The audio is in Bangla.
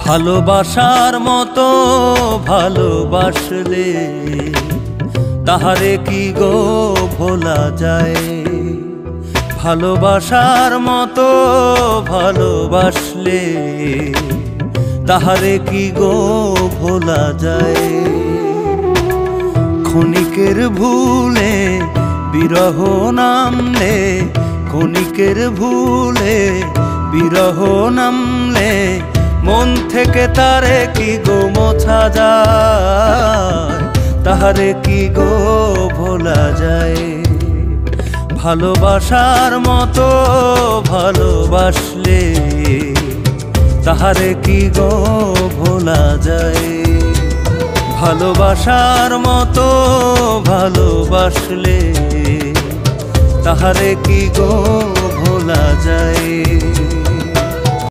ভালোবাসার মতো ভালোবাসলে তাহারে কি গো ভোলা যায়। ভালোবাসার মতো ভালোবাসলে তাহারে কি গো ভোলা যায়। ক্ষণিকের ভুলে বিরহ নামলে, ক্ষণিকের ভুলে বিরহ নামলে মন থেকে তারে কি গো মোছা যায়, তাহারে কি গো ভোলা যায়। ভালোবাসার মতো ভালোবাসলে তাহারে কি গো ভোলা যায়। ভালোবাসার মতো ভালোবাসলে তাহারে কি গো ভোলা যায়।